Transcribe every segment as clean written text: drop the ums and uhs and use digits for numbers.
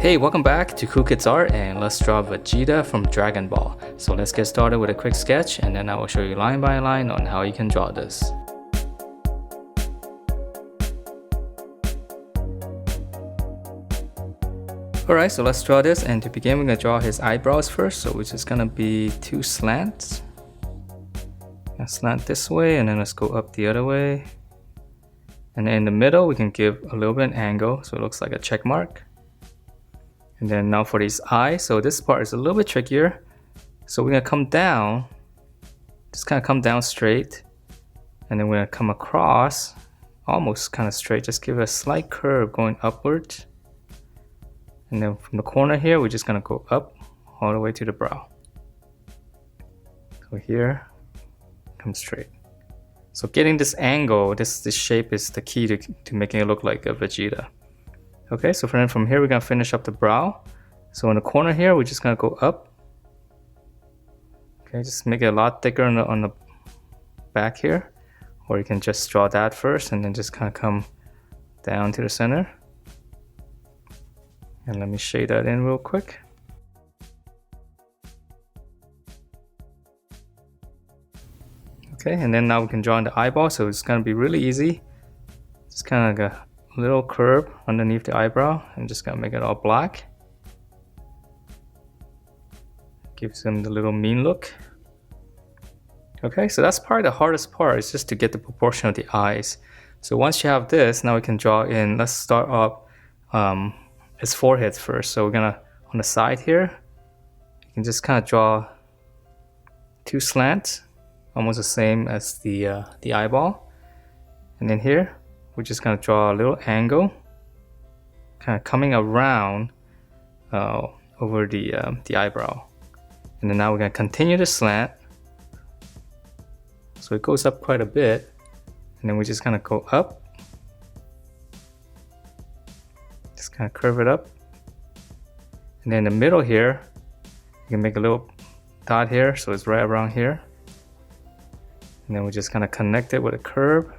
Hey, welcome back to Cool Kids Art, and let's draw Vegeta from Dragon Ball. So let's get started with a quick sketch, and then I will show you line by line on how you can draw this. Alright, so let's draw this, and to begin we're going to draw his eyebrows first, so which is going to be two slants. Gonna slant this way, and then let's go up the other way. And then in the middle we can give a little bit of an angle, so it looks like a check mark. And then now for these eyes, so this part is a little bit trickier. So we're gonna come down, just kind of come down straight, and then we're gonna come across, almost kind of straight, just give it a slight curve going upward. And then from the corner here, we're just gonna go up all the way to the brow. So here, come straight. So getting this angle, this shape is the key to making it look like a Vegeta. Okay, so from here we're gonna finish up the brow. So in the corner here, we're just gonna go up. Okay, just make it a lot thicker on the back here. Or you can just draw that first and then just kind of come down to the center. And let me shade that in real quick. Okay, and then now we can draw in the eyeball, so it's gonna be really easy. Just kind of like a little curve underneath the eyebrow, and just gonna make it all black. Gives him the little mean look. Okay, so that's probably the hardest part, is just to get the proportion of the eyes. So once you have this, now we can draw in, let's start up his forehead first. So we're gonna, on the side here, you can just kind of draw two slants, almost the same as the eyeball. And then here, we're just gonna draw a little angle, kind of coming around over the eyebrow. And then now we're gonna continue the slant, so it goes up quite a bit. And then we're just gonna go up, just kind of curve it up. And then in the middle here, you can make a little dot here, so it's right around here. And then we're just gonna connect it with a curve.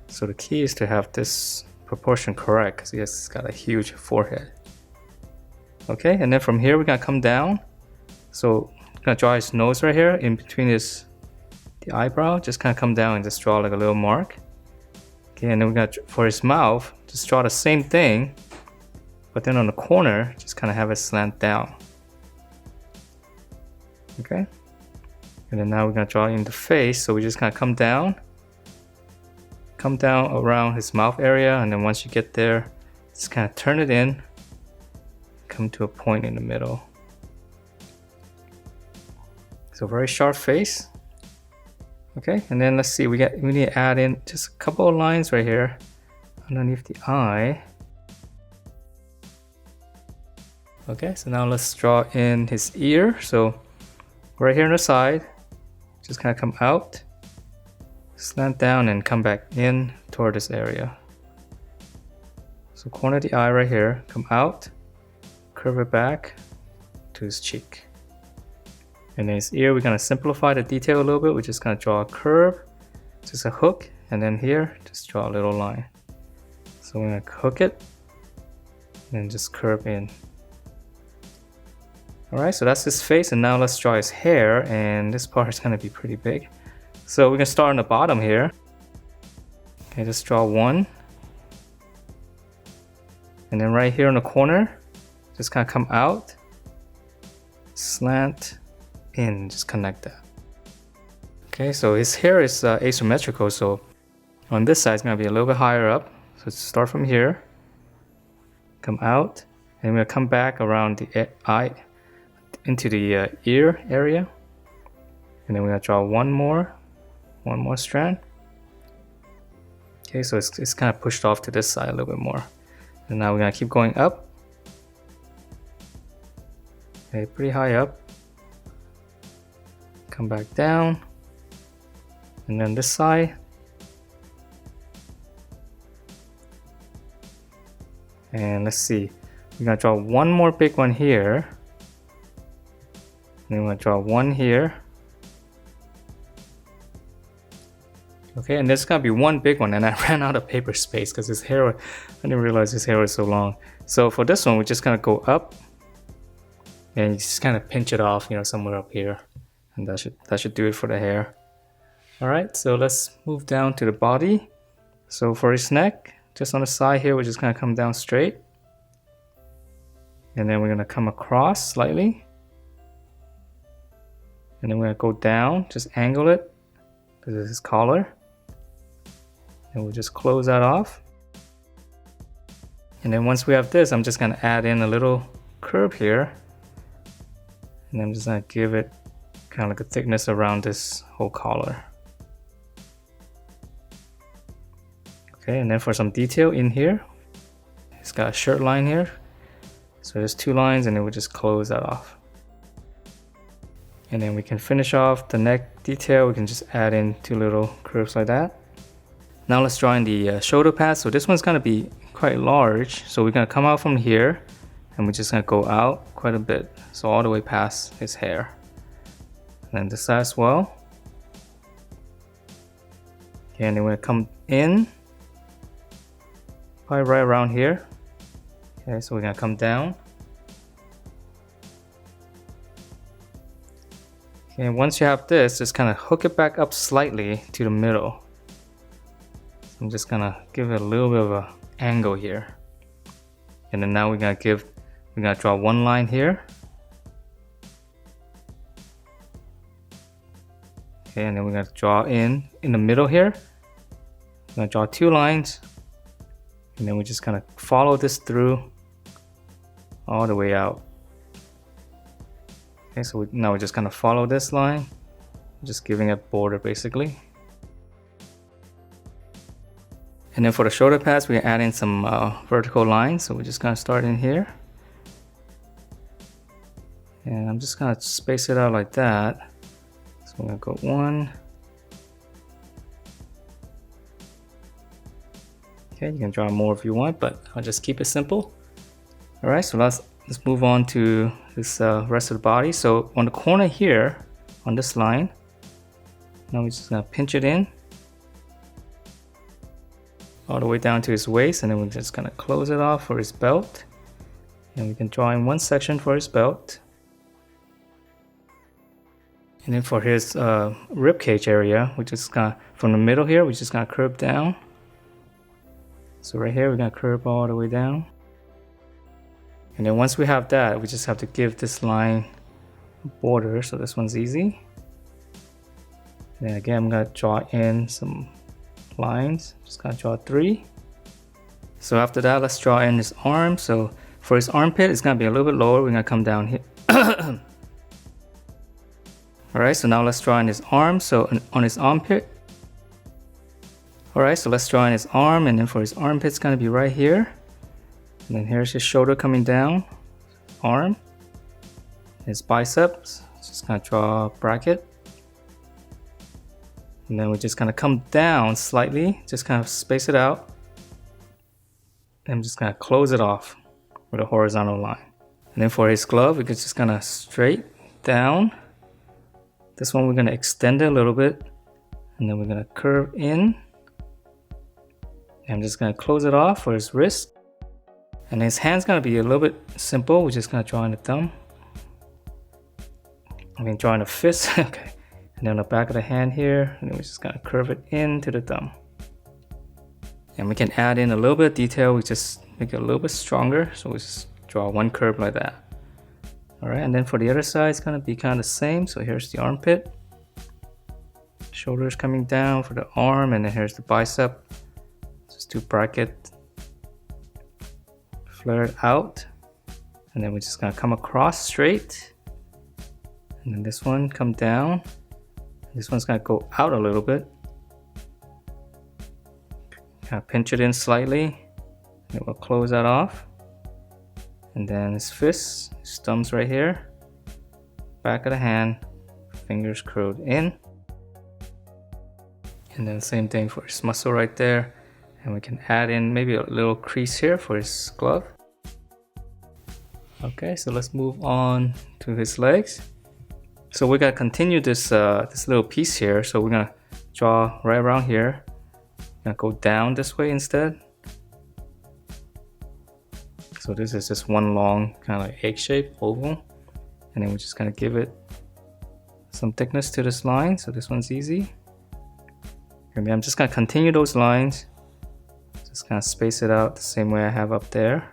So the key is to have this proportion correct, because he's got a huge forehead. Okay, and then from here we're gonna come down. So I'm gonna draw his nose right here in between the eyebrow. Just kind of come down and just draw like a little mark. Okay, and then we're gonna, for his mouth, just draw the same thing, but then on the corner, just kind of have it slant down. Okay, and then now we're gonna draw in the face. So we just kind of come down around his mouth area, and then once you get there, just kind of turn it in, come to a point in the middle. So very sharp face. Okay, and then let's see, we need to add in just a couple of lines right here underneath the eye. Okay, so now let's draw in his ear. So right here on the side, just kind of come out, slant down, and come back in toward this area. So corner of the eye right here, come out, curve it back to his cheek. And then his ear, we're gonna simplify the detail a little bit. We're just gonna draw a curve, just a hook, and then here, just draw a little line. So we're gonna hook it, and then just curve in. Alright, so that's his face, and now let's draw his hair, and this part is gonna be pretty big. So we're gonna start on the bottom here. Okay, just draw one. And then right here in the corner, just kind of come out, slant in, just connect that. Okay, so his hair is asymmetrical, so on this side it's gonna be a little bit higher up. So start from here, come out, and we're gonna come back around the eye, into the ear area. And then we're gonna draw one more strand. Okay, so it's kind of pushed off to this side a little bit more. And now we're gonna keep going up. Okay, pretty high up. Come back down. And then this side. And let's see, we're gonna draw one more big one here. And then we're gonna draw one here. Okay, and there's gonna be one big one, and I ran out of paper space because his hair, I didn't realize his hair was so long. So for this one, we're just gonna go up and you just kind of pinch it off, you know, somewhere up here. And that should do it for the hair. Alright, so let's move down to the body. So for his neck, just on the side here, we're just gonna come down straight. And then we're gonna come across slightly. And then we're gonna go down, just angle it. This is his collar. And we'll just close that off. And then once we have this, I'm just gonna add in a little curve here. And I'm just gonna give it kind of like a thickness around this whole collar. Okay, and then for some detail in here, it's got a shirt line here. So there's 2 lines, and then we'll just close that off. And then we can finish off the neck detail. We can just add in 2 little curves like that. Now let's draw in the shoulder pad. So this one's gonna be quite large. So we're gonna come out from here, and we're just gonna go out quite a bit. So all the way past his hair. And then this side as well. Okay, and then we're gonna come in, probably right around here. Okay, so we're gonna come down. Okay, and once you have this, just kind of hook it back up slightly to the middle. So I'm just gonna give it a little bit of an angle here. And then now we're gonna draw one line here. Okay, and then we're gonna draw in the middle here. We're gonna draw 2 lines. And then we're just gonna follow this through all the way out. Okay, so now we're just gonna follow this line, just giving it border basically. And then for the shoulder pads, we're adding some vertical lines. So we're just gonna start in here. And I'm just gonna space it out like that. So I'm gonna go 1. Okay, you can draw more if you want, but I'll just keep it simple. All right, so let's move on to this rest of the body. So on the corner here, on this line, now we're just gonna pinch it in all the way down to his waist, and then we're just gonna close it off for his belt. And we can draw in one section for his belt. And then for his rib cage area, we're just gonna, from the middle here, we're just gonna curve down. So right here, we're gonna curve all the way down. And then once we have that, we just have to give this line a border. So this one's easy. And then again, I'm gonna draw in some lines. Just gonna draw 3. So after that, let's draw in his arm. So for his armpit, it's gonna be a little bit lower. We're gonna come down here. Alright, so now let's draw in his arm. So on his armpit. Alright, so let's draw in his arm, and then for his armpit, it's gonna be right here. And then here's his shoulder coming down, arm, his biceps. Just gonna draw a bracket. And then we're just gonna come down slightly, just kind of space it out. And I'm just gonna close it off with a horizontal line. And then for his glove, we're just gonna straight down. This one we're gonna extend it a little bit, and then we're gonna curve in. And I'm just gonna close it off for his wrist. And his hand's gonna be a little bit simple. We're just gonna draw in the thumb. Draw in the fist. Okay. And then on the back of the hand here, and then we're just gonna curve it into the thumb. And we can add in a little bit of detail. We just make it a little bit stronger. So we just draw one curve like that. All right, and then for the other side, it's gonna be kind of the same. So here's the armpit. Shoulders coming down for the arm, and then here's the bicep. Just do bracket, flare it out, and then we're just gonna come across straight. And then this one come down. This one's gonna go out a little bit. Kind of pinch it in slightly. And we'll close that off. And then his fists, his thumbs right here. Back of the hand, fingers curled in. And then same thing for his muscle right there. And we can add in maybe a little crease here for his glove. Okay, so let's move on to his legs. So we're gonna continue this this little piece here. So we're gonna draw right around here. gonna go down this way instead. So this is just one long kind of like egg shape oval, and then we're just gonna give it some thickness to this line. So this one's easy. And I'm just gonna continue those lines, just kind of space it out the same way I have up there.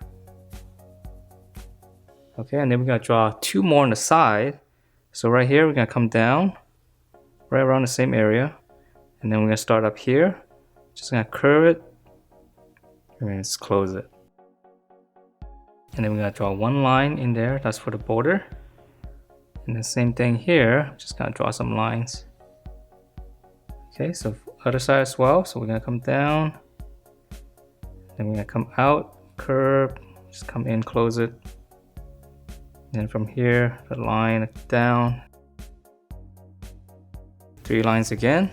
Okay, and then we're gonna draw two more on the side. So right here we're gonna come down right around the same area, and then we're gonna start up here, just gonna curve it and then just close it. And then we're gonna draw one line in there, that's for the border. And the same thing here, just gonna draw some lines. Okay, so other side as well. So we're gonna come down, then we're gonna come out, curve, just come in, close it. And then from here, the line down. 3 lines again.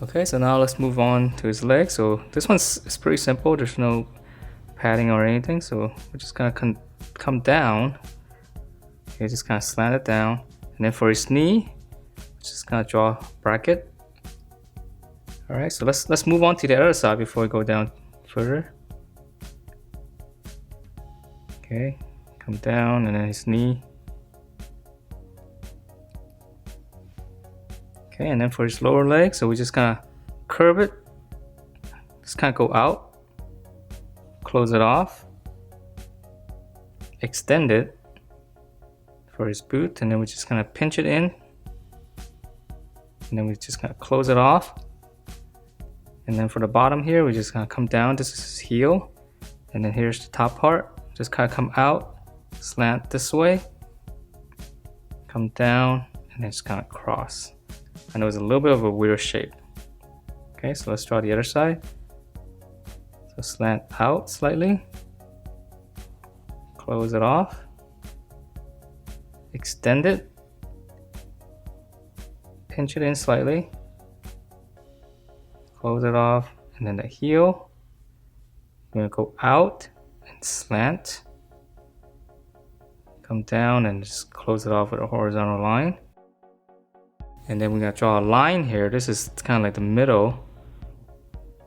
Okay, so now let's move on to his leg. So this one's pretty simple. There's no padding or anything. So we're just gonna come down. Okay, just kind of slant it down. And then for his knee, just gonna draw a bracket. All right, so let's move on to the other side before we go down further. Okay, come down and then his knee. Okay, and then for his lower leg, so we're just gonna curve it, just kind of go out, close it off, extend it for his boot, and then we're just gonna pinch it in, and then we're just gonna close it off. And then for the bottom here, we're just gonna come down. This is his heel, and then here's the top part. Just kind of come out, slant this way, come down, and then just kind of cross. I know it's a little bit of a weird shape. Okay, so let's draw the other side. So slant out slightly, close it off, extend it, pinch it in slightly, close it off, and then the heel, I'm gonna go out and slant, come down and just close it off with a horizontal line. And then we're gonna draw a line here. This is kind of like the middle.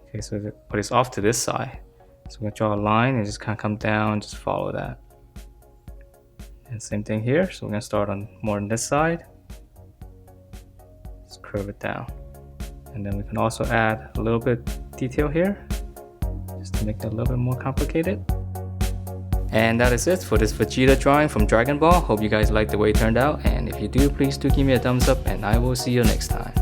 Okay, so but it's off to this side. So we're gonna draw a line and just kind of come down, just follow that. And same thing here. So we're gonna start on more on this side. Just curve it down. And then we can also add a little bit detail here, just to make it a little bit more complicated. And that is it for this Vegeta drawing from Dragon Ball. Hope you guys liked the way it turned out, and if you do, please do give me a thumbs up, and I will see you next time.